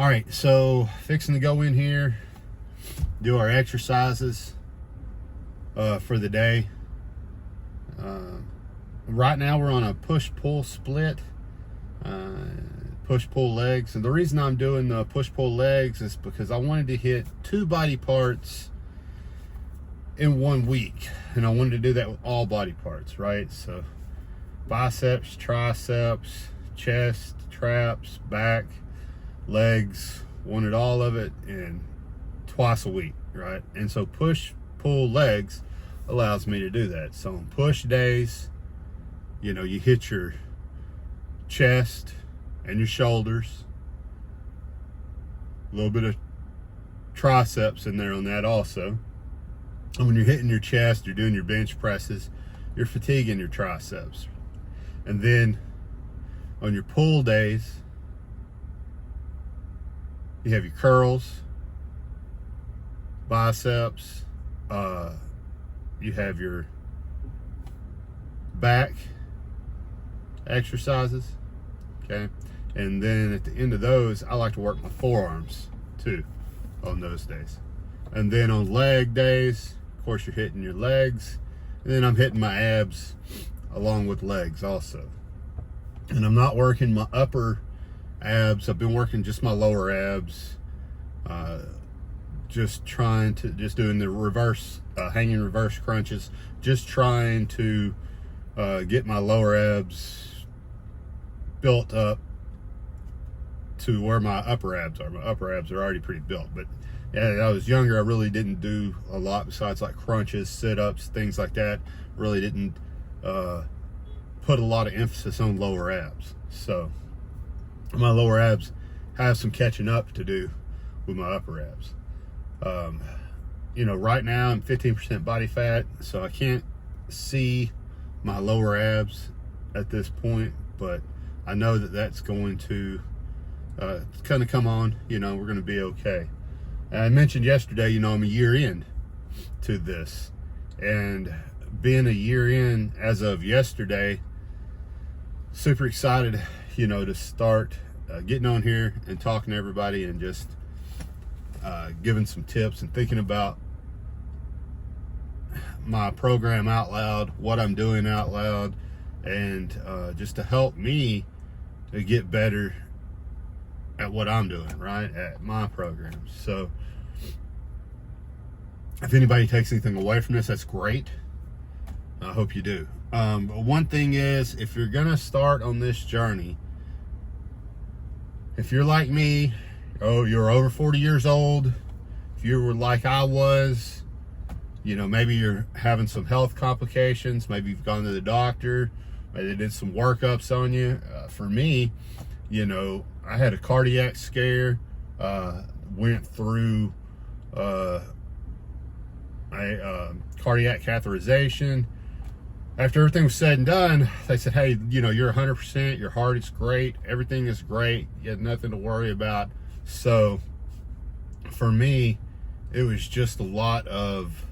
All right, so fixing to go in here, do our exercises for the day. Right now we're on a push-pull split, push-pull legs. And the reason I'm doing the push-pull legs is because I wanted to hit 2 body parts in 1 week. And I wanted to do that with all body parts, right? So biceps, triceps, chest, traps, back, legs, wanted all of it in twice a week, right? And so push-pull legs allows me to do that. So on push days, you know, you hit your chest and your shoulders, a little bit of triceps in there on that also. And when you're hitting your chest, you're doing your bench presses, you're fatiguing your triceps. And then on your pull days, you have your curls, biceps, you have your back exercises, okay? And then at the end of those, I like to work my forearms too on those days. And then on leg days, of course, you're hitting your legs, and then I'm hitting my abs along with legs also. And I'm not working my upper abs. I've been working just my lower abs, just doing the reverse, hanging reverse crunches, just trying to get my lower abs built up to where my upper abs are. My upper abs are already pretty built, but as I was younger, I really didn't do a lot besides like crunches, sit-ups, things like that. Really didn't put a lot of emphasis on lower abs. So my lower abs have some catching up to do with my upper abs. You know, right now I'm 15% body fat, so I can't see my lower abs at this point, but I know that that's going to kind of come on. You know, we're going to be okay. And I mentioned yesterday, you know, I'm a year in to this, and being a year in as of yesterday, super excited, you know, to start getting on here and talking to everybody and just giving some tips and thinking about my program out loud, what I'm doing out loud, and just to help me to get better at what I'm doing, right, at my programs. So if anybody takes anything away from this, that's great. I hope you do. But one thing is, if you're gonna start on this journey, if you're like me, you're over 40 years old, if you were like I was, you know, maybe you're having some health complications, maybe you've gone to the doctor, maybe they did some workups on you. For me, you know, I had a cardiac scare, went through a cardiac catheterization. After everything was said and done, they said, hey, you know, you're 100%, your heart is great, everything is great, you had nothing to worry about. So for me, it was just a lot of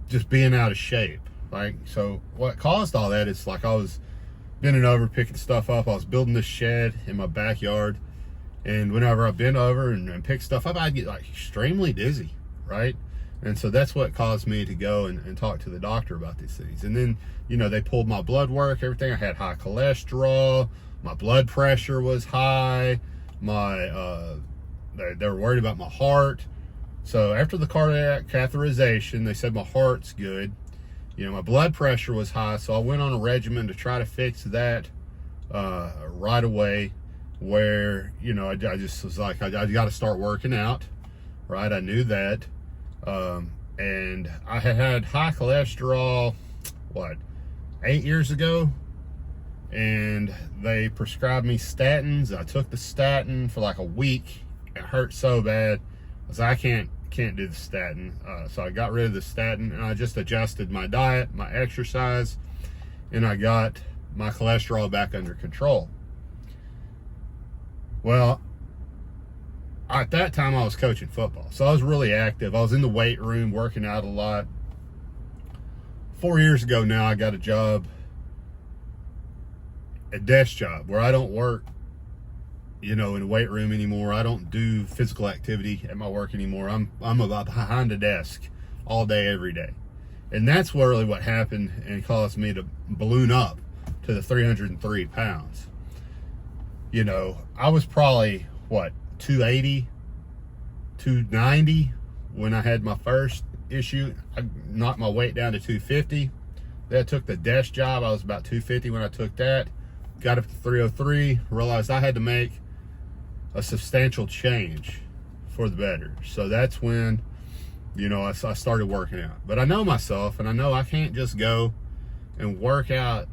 just being out of shape. Like, so what caused all that is, like, I was bending over, picking stuff up. I was building this shed in my backyard, and whenever I bent over and pick stuff up, I'd get like extremely dizzy, right? And so that's what caused me to go and talk to the doctor about these things. And then, you know, they pulled my blood work, everything. I had high cholesterol, my blood pressure was high, they were worried about my heart. So after the cardiac catheterization, they said my heart's good. You know, my blood pressure was high, so I went on a regimen to try to fix that right away, where, you know, I just was like, I got to start working out, right? I knew that. And I had high cholesterol, 8 years ago, and they prescribed me statins. I took the statin for like a week. It hurt so bad. I was like, I can't do the statin. So I got rid of the statin, and I just adjusted my diet, my exercise, and I got my cholesterol back under control. Well, at that time I was coaching football, so I was really active. I was in the weight room working out a lot. 4 years ago now, I got a job, a desk job, where I don't work you know, in the weight room anymore. I don't do physical activity at my work anymore. I'm about behind a desk all day, every day. And that's really what happened and caused me to balloon up to the 303 pounds. You know, I was probably, what, 280, 290 when I had my first issue. I knocked my weight down to 250. Then I took the desk job. I was about 250 when I took that. Got up to 303, realized I had to make a substantial change for the better. So that's when, you know, I started working out. But I know myself, and I know I can't just go and work out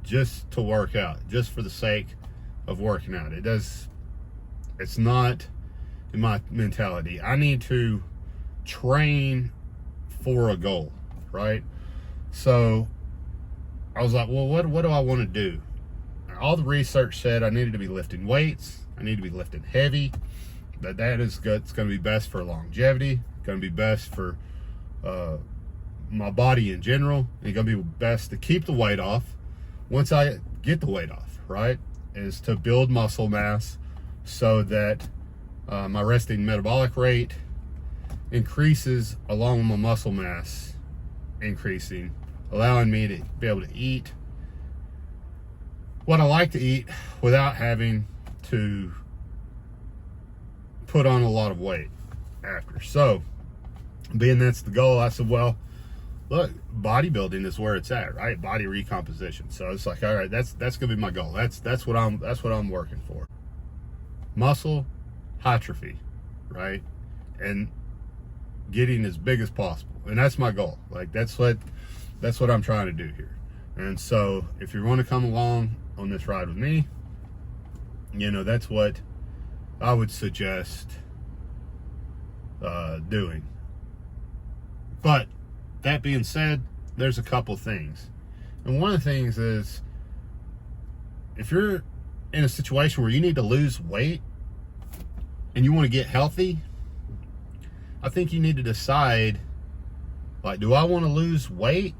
just to work out, just for the sake of working out. It's not in my mentality. I need to train for a goal, right? So I was like, well, what do I want to do? All the research said I needed to be lifting weights. I need to be lifting heavy. That is good. It's going to be best for longevity. Going to be best for my body in general. It's going to be best to keep the weight off. Once I get the weight off, right, is to build muscle mass so that my resting metabolic rate increases along with my muscle mass increasing, allowing me to be able to eat what I like to eat without having to put on a lot of weight after. So, being that's the goal, I said, well, look, bodybuilding is where it's at, right? Body recomposition. So it's like, all right, that's gonna be my goal. That's what I'm working for. Muscle hypertrophy, right? And getting as big as possible. And that's my goal. Like that's what I'm trying to do here. And so if you want to come along on this ride with me, you know, that's what I would suggest doing. But that being said, there's a couple things. And one of the things is, if you're in a situation where you need to lose weight and you want to get healthy, I think you need to decide, like, do I want to lose weight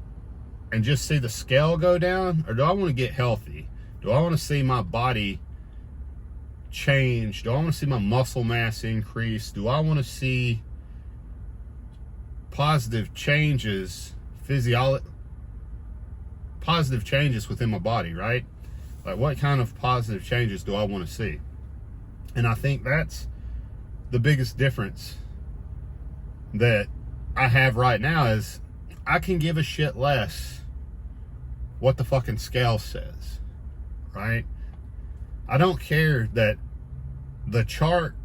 and just see the scale go down, or do I want to get healthy? Do I want to see my body change? Do I want to see my muscle mass increase? Do I want to see positive changes, positive changes within my body, right? Like, what kind of positive changes do I want to see? And I think that's the biggest difference that I have right now, is I can give a shit less what the fucking scale says, right? I don't care that the chart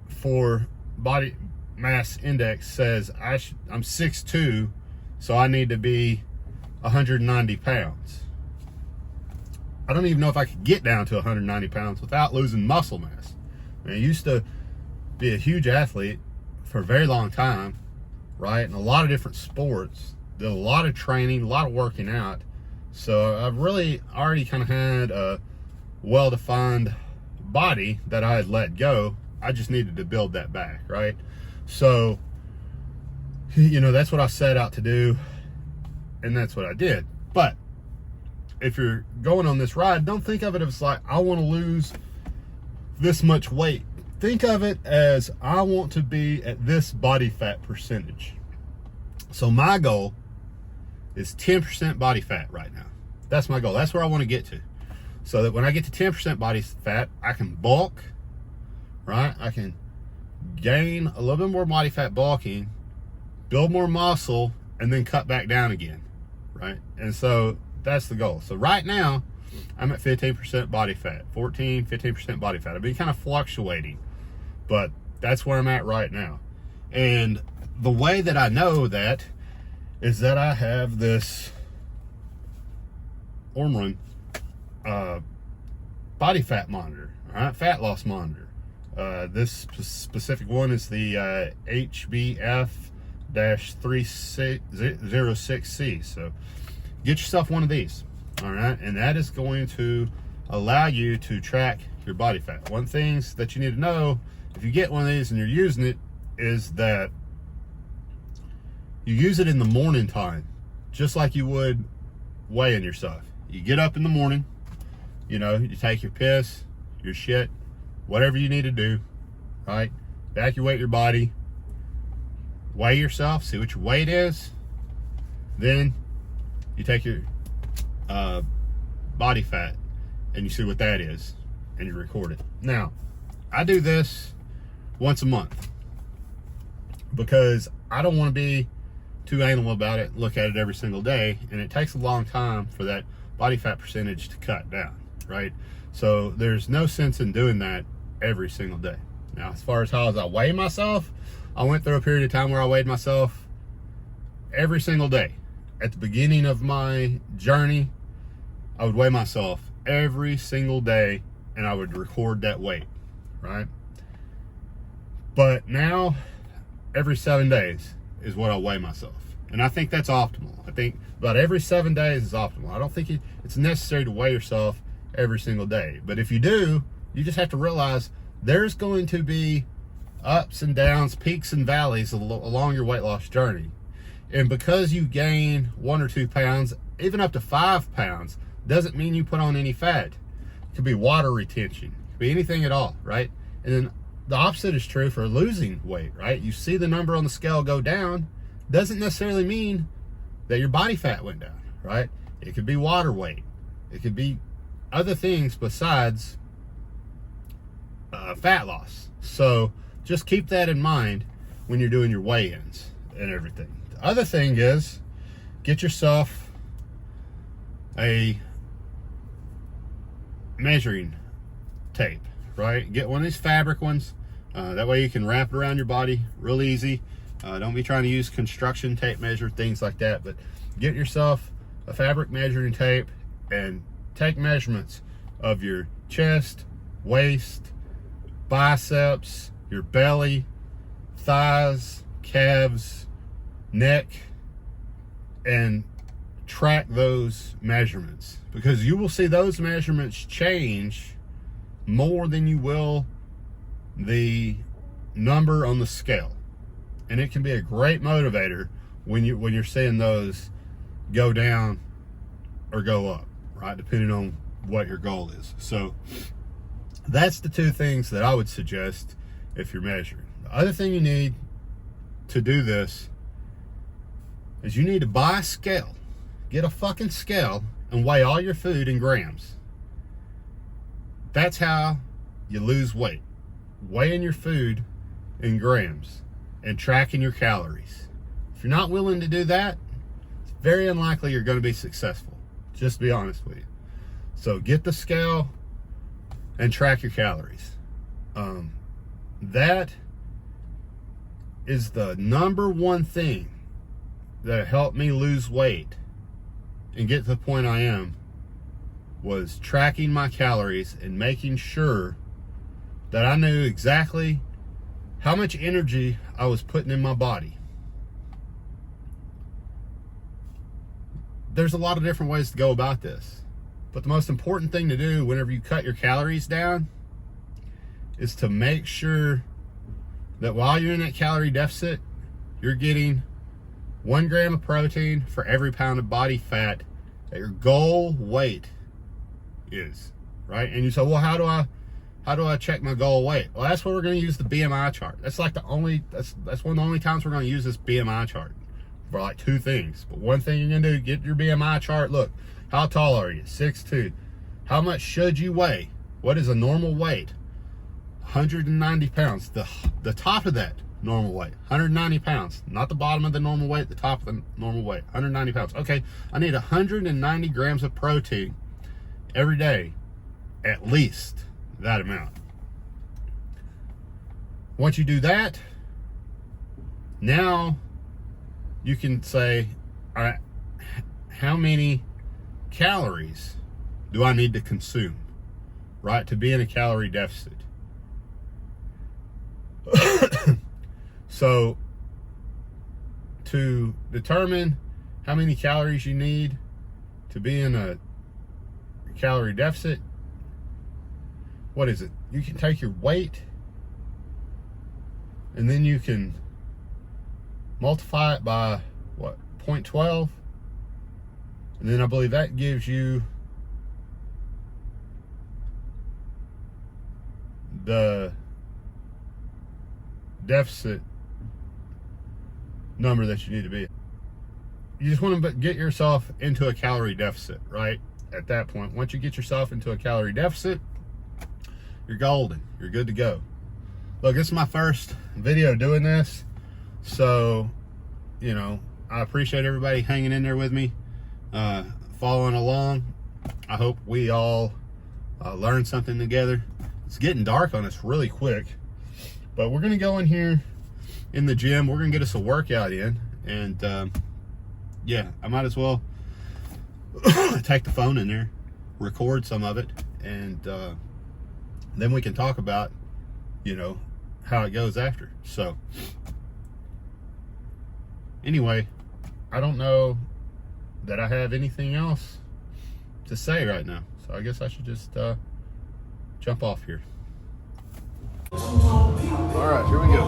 for body mass index says I'm 6'2", so I need to be 190 pounds. I don't even know if I could get down to 190 pounds without losing muscle mass. I used to be a huge athlete for a very long time, right? In a lot of different sports, did a lot of training, a lot of working out. So I've really already kind of had a well-defined body that I had let go. I just needed to build that back, right? So, you know, that's what I set out to do, and that's what I did. But if you're going on this ride, don't think of it as like, I want to lose this much weight. Think of it as, I want to be at this body fat percentage. So my goal is 10% body fat right now. That's my goal. That's where I want to get to. So that when I get to 10% body fat, I can bulk, right? I can gain a little bit more body fat bulking, build more muscle, and then cut back down again, right? And so that's the goal. So right now, I'm at 15% body fat, 15% body fat. I've been kind of fluctuating, but that's where I'm at right now. And the way that I know that is that I have this OMRON body fat monitor, all right, fat loss monitor. This specific one is the HBF-306C. So get yourself one of these, all right, and that is going to allow you to track your body fat. One thing that you need to know, if you get one of these and you're using it, is that you use it in the morning time, just like you would weighing yourself. You get up in the morning, you know, you take your piss, your shit, whatever you need to do, right? Evacuate your body, weigh yourself, see what your weight is. Then you take your body fat and you see what that is, and you record it. Now, I do this once a month because I don't want to be too anal about it, look at it every single day, and it takes a long time for that body fat percentage to cut down, right? So there's no sense in doing that every single day. Now, as far as how I weigh myself, I went through a period of time where I weighed myself every single day. At the beginning of my journey, I would weigh myself every single day and I would record that weight, right? But now, every 7 days is what I weigh myself. And I think that's optimal. I think about every 7 days is optimal. I don't think it's necessary to weigh yourself every single day. But if you do, you just have to realize there's going to be ups and downs, peaks and valleys along your weight loss journey. And because you gain 1 or 2 pounds, even up to 5 pounds, doesn't mean you put on any fat. It could be water retention, it could be anything at all, right? And then the opposite is true for losing weight, right? You see the number on the scale go down, doesn't necessarily mean that your body fat went down, right? It could be water weight. It could be other things besides fat loss. So just keep that in mind when you're doing your weigh-ins and everything. The other thing is, get yourself a measuring tape, right? Get one of these fabric ones. That way you can wrap it around your body real easy. Don't be trying to use construction tape measure, things like that, but get yourself a fabric measuring tape and take measurements of your chest, waist, biceps, your belly, thighs, calves, neck, and track those measurements, because you will see those measurements change more than you will the number on the scale. And it can be a great motivator when you're seeing those go down or go up, right? Depending on what your goal is. So that's the 2 things that I would suggest if you're measuring. The other thing you need to do this is you need to buy a scale. Get a fucking scale and weigh all your food in grams. That's how you lose weight. Weighing your food in grams and tracking your calories. If you're not willing to do that, it's very unlikely you're going to be successful. Just to be honest with you. So get the scale and track your calories. That is the number one thing that helped me lose weight and get to the point I am, was tracking my calories and making sure that I knew exactly how much energy I was putting in my body. There's a lot of different ways to go about this, but the most important thing to do whenever you cut your calories down is to make sure that while you're in that calorie deficit, you're getting 1 gram of protein for every pound of body fat that your goal weight is, right? And you say, well, how do I check my goal weight? Well, that's where we're going to use the BMI chart. That's like that's one of the only times we're going to use this BMI chart for like 2 things. But one thing you're going to do, get your BMI chart. Look, how tall are you? 6'2". How much should you weigh? What is a normal weight? 190 pounds. The top of that normal weight, 190 pounds. Not the bottom of the normal weight, the top of the normal weight, 190 pounds. Okay, I need 190 grams of protein every day, at least that amount. Once you do that, now you can say, all right, how many calories do I need to consume, right, to be in a calorie deficit? So to determine how many calories you need to be in a calorie deficit, what is it? You can take your weight and then you can multiply it by what, 0.12, and then I believe that gives you the deficit number that you need to be. You just want to get yourself into a calorie deficit, right? At that point, once you get yourself into a calorie deficit, you're golden. You're good to go. Look, this is my first video doing this, so, you know, I appreciate everybody hanging in there with me, following along. I hope we all learn something together. It's getting dark on us really quick, but we're gonna go in here in the gym. We're gonna get us a workout in, and yeah, I might as well take the phone in there, record some of it, and then we can talk about, you know, how it goes after. So anyway, I don't know that I have anything else to say right now, so I guess I should just jump off here. All right, here we go.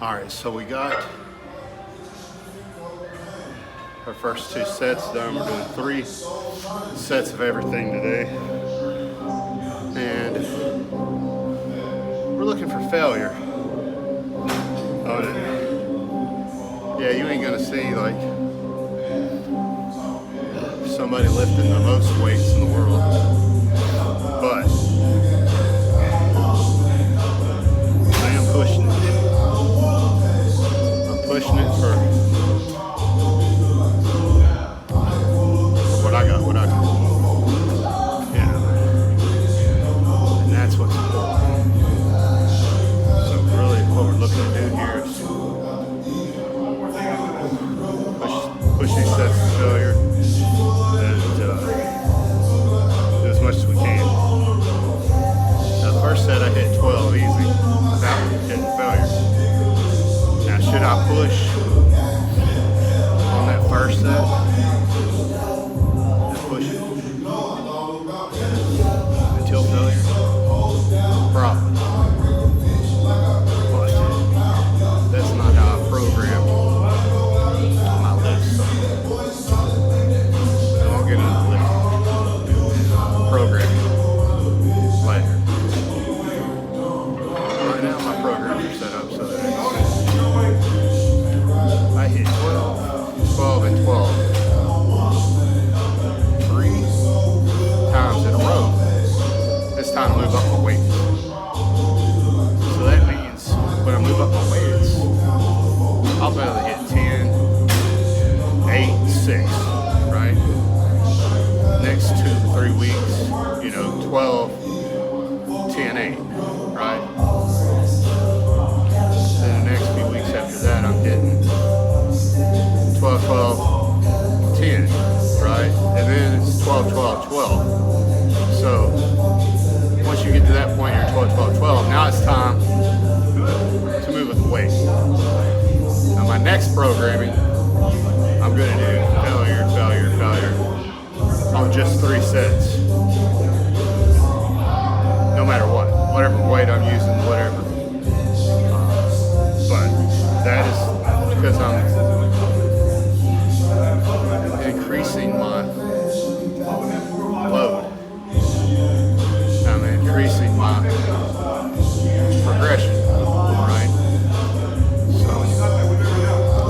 All right, so we got our first 2 sets done. We're doing 3 sets of everything today. And we're looking for failure. Yeah, you ain't gonna see like somebody lifting the most weights in the world, but I am pushing it. Pushing it for what I got, yeah, and that's what's important. So really what we're looking to do here is push these sets to failure and do as much as we can. Now the first set I hit 12 easy without hitting failure. Now, should I push on that first set? Just push it until failure? Probably. But that's not how I programmed my lifts. So I'll get into lift programming later. Right now, my programs are set up so that I hit 12 and 12 3 times in a row. This time I move up my weights. So that means when I move up my weights, I'll be able to hit 10, 8, 6, right? Next 2-3 weeks, you know, 12, 10, 8, right? Then the next few weeks after that, I'm hitting 12, 12, 10, right? And then it's 12, 12, 12. So once you get to that point, you're 12, 12, 12. Now it's time to move a next programming, I'm going to do failure, failure, failure on just 3 sets. No matter what, whatever weight I'm using, whatever. But that is because I'm increasing my load. I'm increasing my progression, right? So,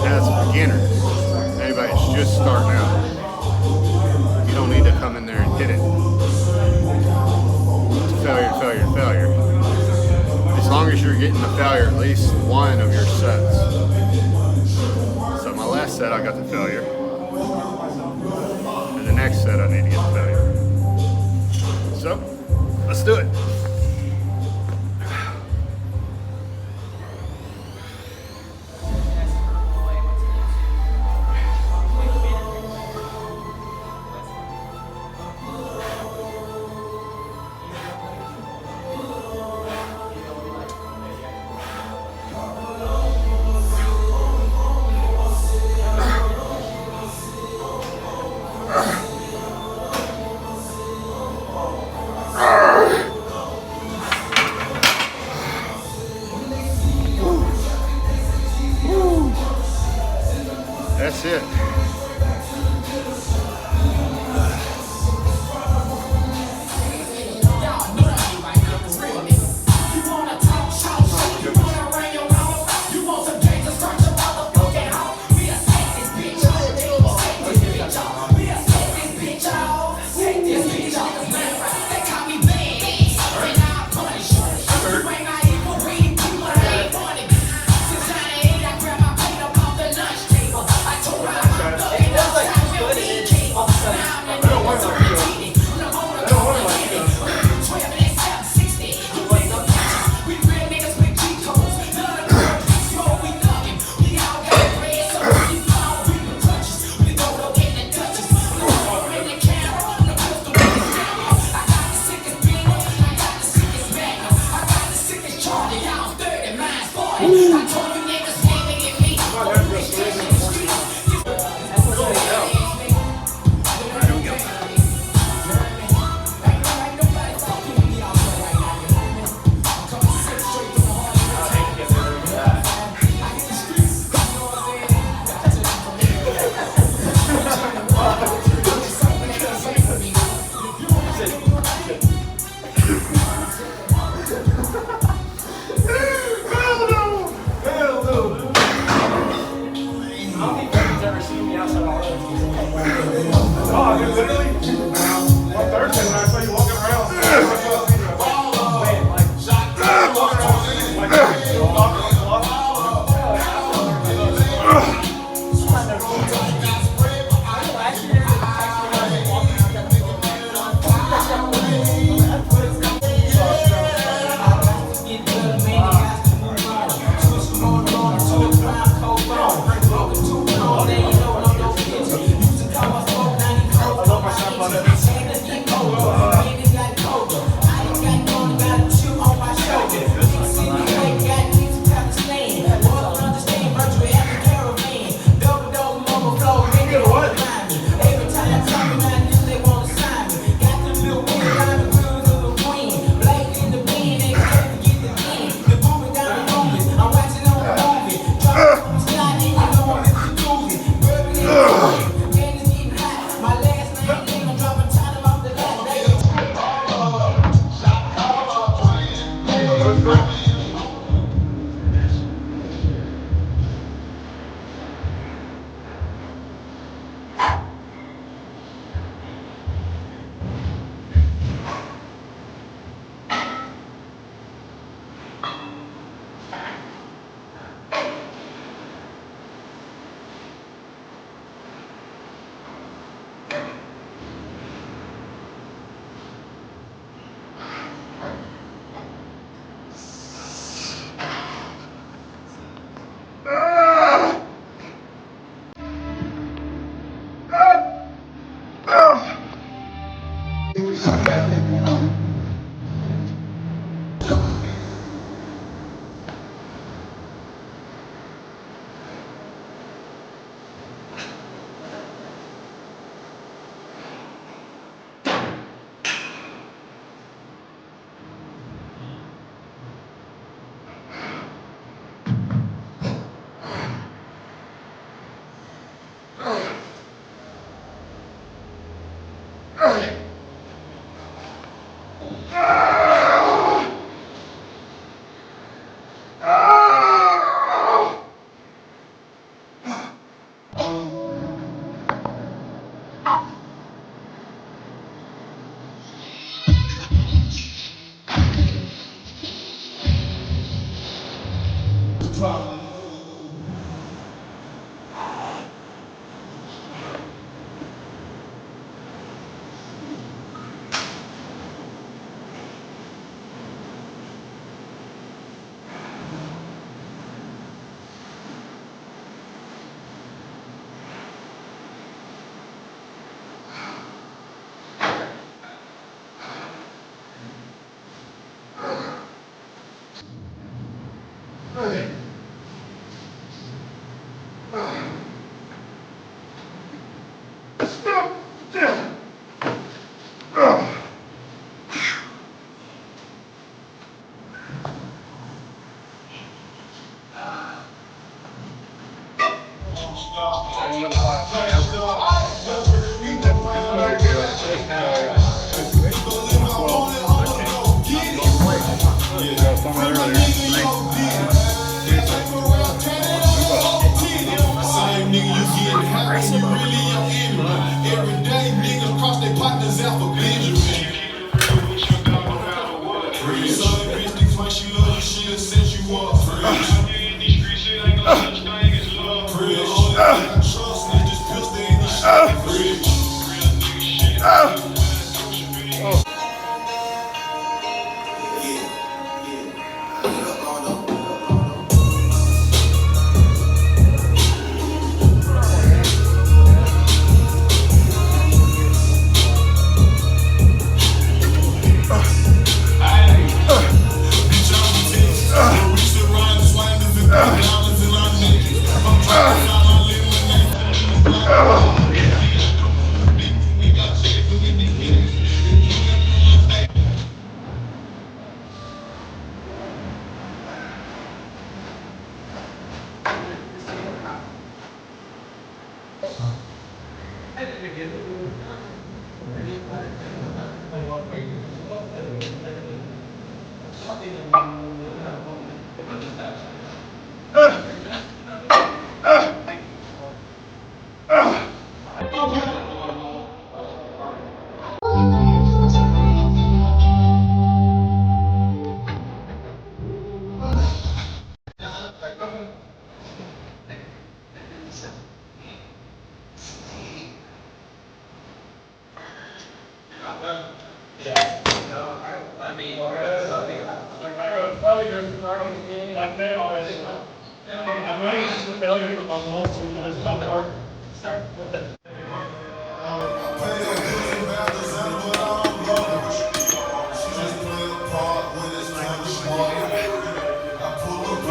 as a beginner, anybody that's just starting out, you don't need to come in there and hit it. It's failure, failure, failure. As long as you're getting the failure at least one of your sets. So my last set I got the failure. And the next set I need to get the failure. So, let's do it. That's it.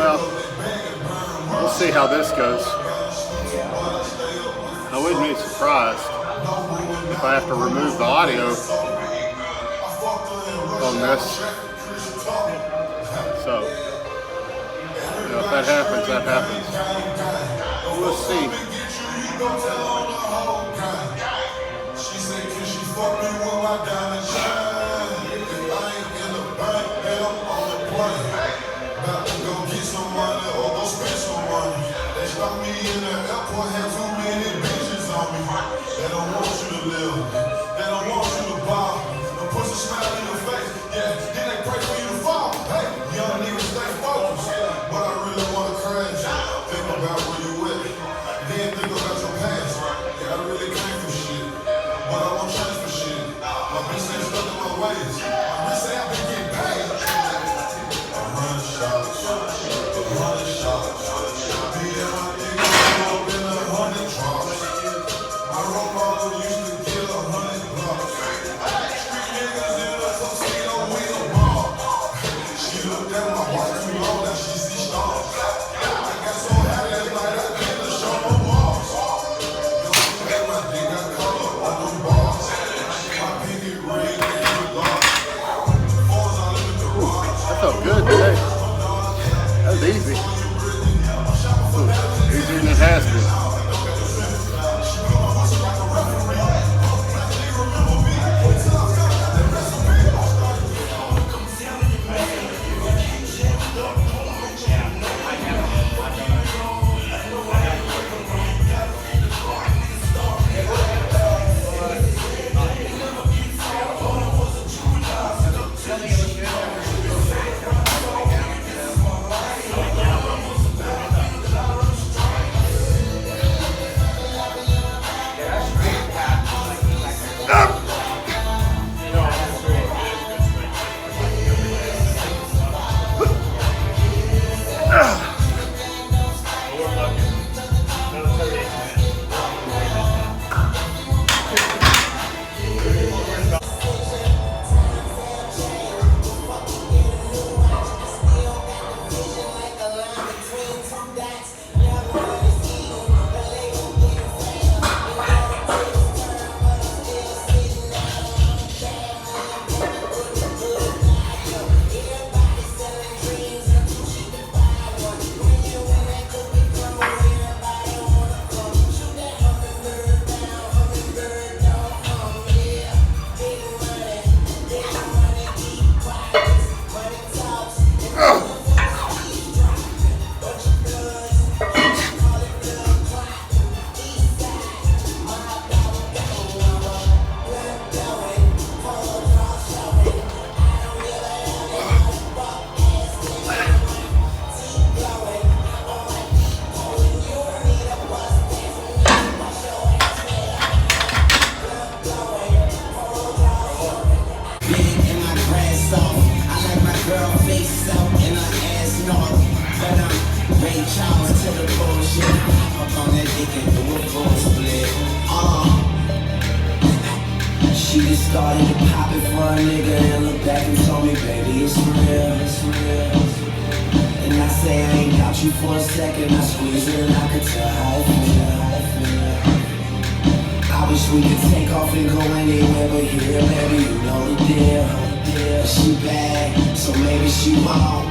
Well, we'll see how this goes. I wouldn't be surprised if I have to remove the audio on this. So, if that happens, that happens. We'll see. She can do it for a split. She just started to pop it for a nigga and looked back and told me, baby, it's real, it's real. And I say I ain't got you for a second. I squeeze it and I could tell how it feel, how it feel. I wish we could take off and go anywhere but here, baby, you know the deal. She bad, so maybe she won't,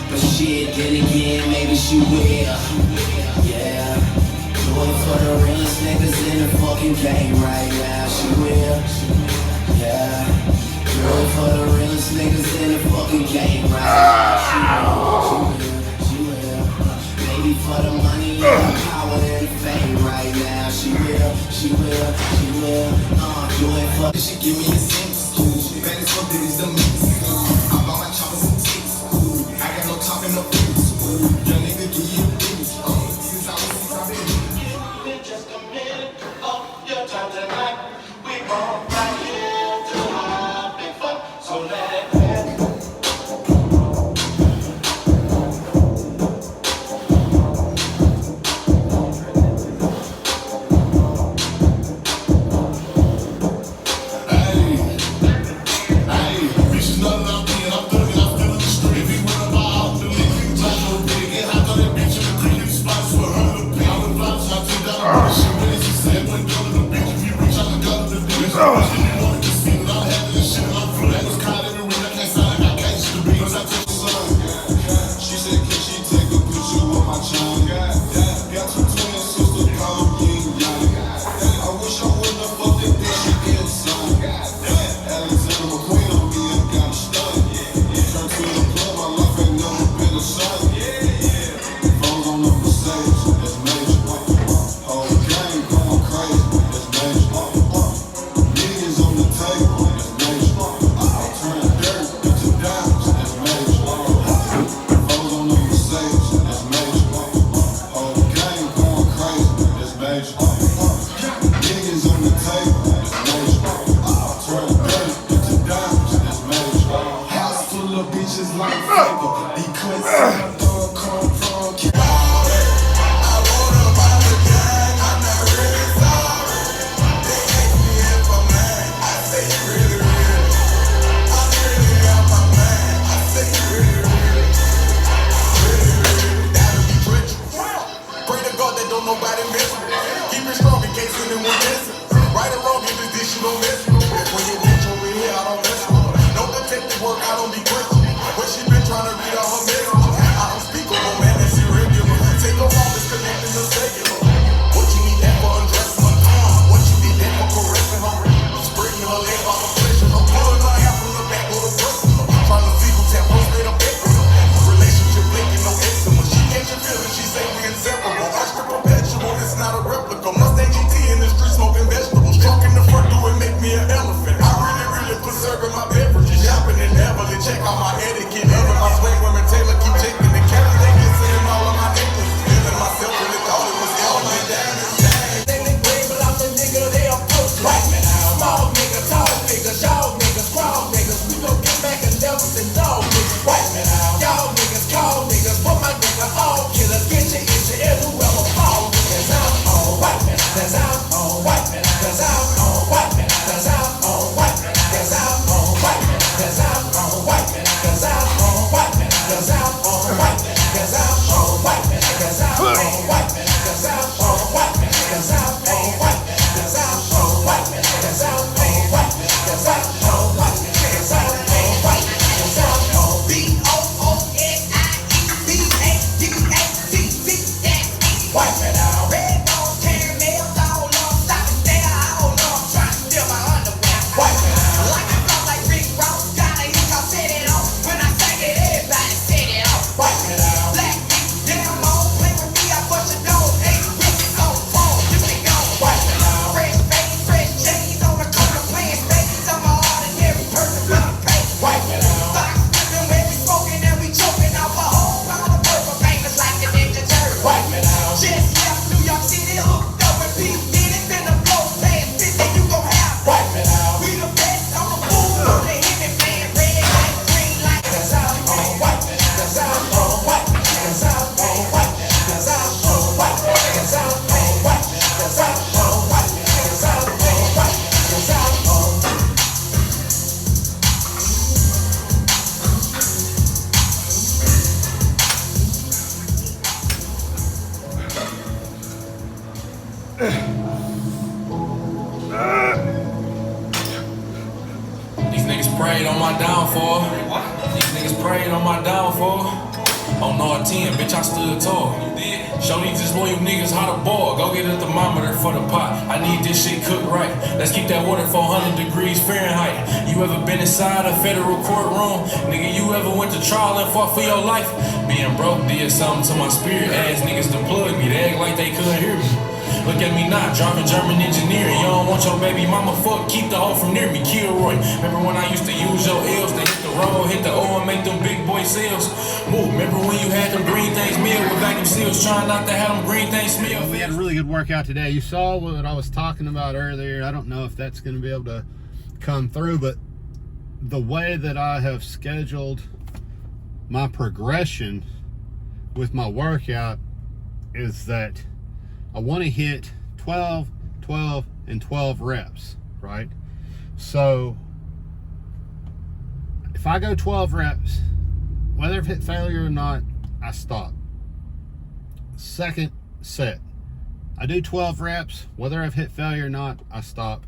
but shit, then again, maybe she will. Yeah, do it for the realest niggas in the fucking game right now. She will, yeah. Do it for the realest niggas in the fucking game right now. She will. Maybe for the money and the power and the fame right now. She will. Do it for. She give me a sense. She bad as fuck, that is the mix. I bought my choppers and ticks. I got no talking, no fix. Young nigga, give you a finish. Since I was 6, I've been just a minute of your time tonight. We gon' right here to have big fun. So let it happen. prayed on my downfall. These niggas prayed on my downfall. On no 10, bitch, I stood tall. Show these disloyal niggas how to ball. Go get a thermometer for the pot. I need this shit cooked right. Let's keep that water 400 degrees Fahrenheit. You ever been inside a federal courtroom? Nigga, you ever went to trial and fought for your life? Being broke did something to my spirit. Ass niggas to plug me. They act like they couldn't hear me. Look at me now, driving German engineering. You don't want your baby mama, fuck, keep the hoe from near me. Kilroy, remember when I used to use your L's to hit the road, hit the O and make them big boy sales? Move, remember when you had them green things meal with vacuum seals, trying not to have them green things smell? We had a really good workout today. You saw what I was talking about earlier. I don't know if that's going to be able to come through, but the way that I have scheduled my progression with my workout is that I want to hit 12, 12, and 12 reps, right? So if I go 12 reps, whether I've hit failure or not, I stop. Second set, I do 12 reps, whether I've hit failure or not, I stop.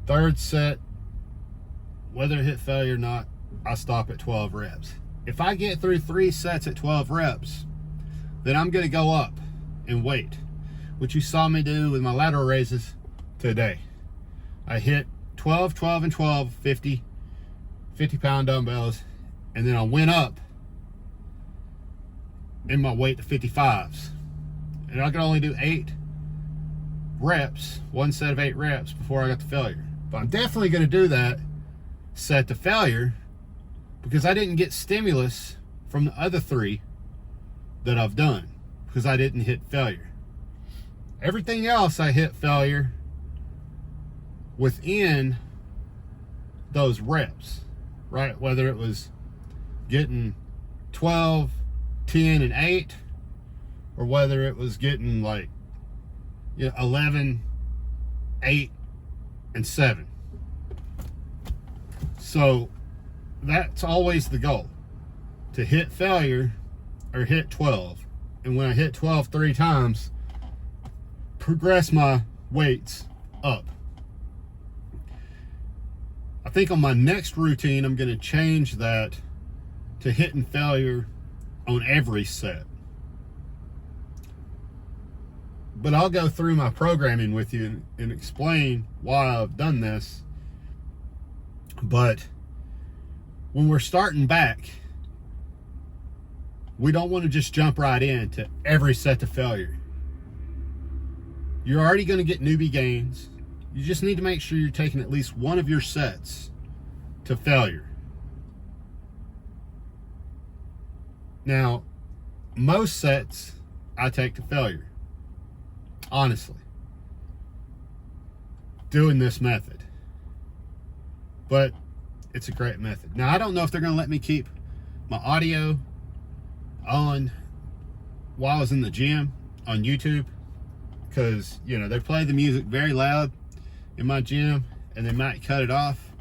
Third set, whether I hit failure or not, I stop at 12 reps. If I get through 3 sets at 12 reps, then I'm going to go up and wait, which you saw me do with my lateral raises today. I hit 12, 12, and 12, 50 pound dumbbells, and then I went up in my weight to 55s. And I could only do 8 reps, one set of 8 reps before I got to failure. But I'm definitely going to do that set to failure because I didn't get stimulus from the other 3 that I've done because I didn't hit failure. Everything else I hit failure within those reps, right? Whether it was getting 12, 10, and 8, or whether it was getting like 11, 8, and 7. So that's always the goal, to hit failure or hit 12. And when I hit 12 3 times, progress my weights up. I think on my next routine, I'm going to change that to hitting failure on every set. But I'll go through my programming with you and explain why I've done this. But when we're starting back, we don't want to just jump right into every set to failure. You're already going to get newbie gains. You just need to make sure you're taking at least one of your sets to failure. Now, most sets I take to failure, honestly, doing this method. But it's a great method. Now, I don't know if they're going to let me keep my audio on while I was in the gym on YouTube, because they play the music very loud in my gym and they might cut it off.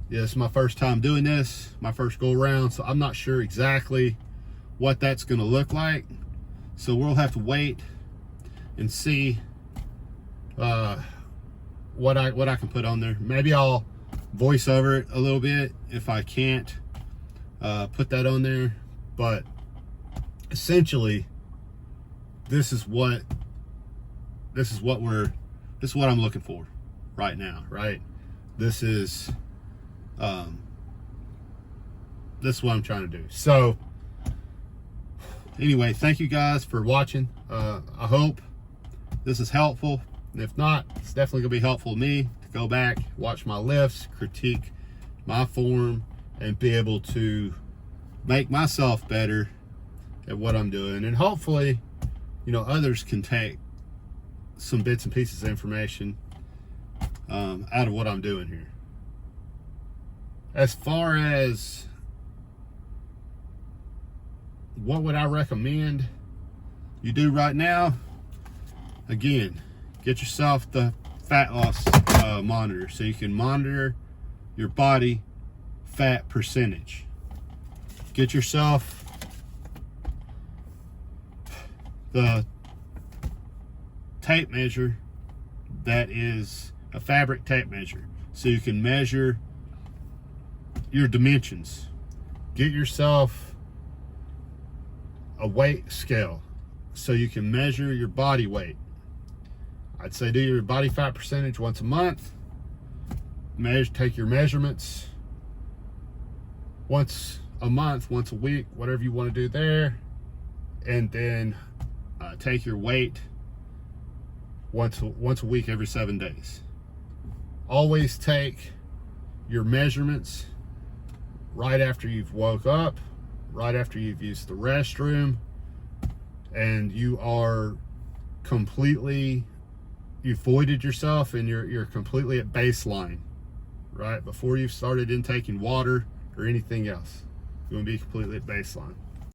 Yeah, it's my first time doing this, my first go around, so I'm not sure exactly what that's going to look like. So we'll have to wait and see what I can put on there. Maybe I'll voice over it a little bit if I can't put that on there. But essentially, this is what I'm looking for right now, right? This is what I'm trying to do. So anyway, thank you guys for watching. I hope this is helpful. And if not, it's definitely gonna be helpful to me to go back, watch my lifts, critique my form, and be able to make myself better at what I'm doing. And hopefully, others can take some bits and pieces of information out of what I'm doing here. As far as what would I recommend you do right now, again, get yourself the fat loss monitor so you can monitor your body fat percentage. Get yourself the tape measure that is a fabric tape measure, so you can measure your dimensions. Get yourself a weight scale so you can measure your body weight. I'd say do your body fat percentage once a month. Take your measurements once a month, once a week, whatever you want to do there. And then take your weight once a week every 7 days. Always take your measurements right after you've woke up, right after you've used the restroom, and you are completely, you've voided yourself and you're completely at baseline, right? Before you've started intaking water or anything else. You want to be completely at baseline.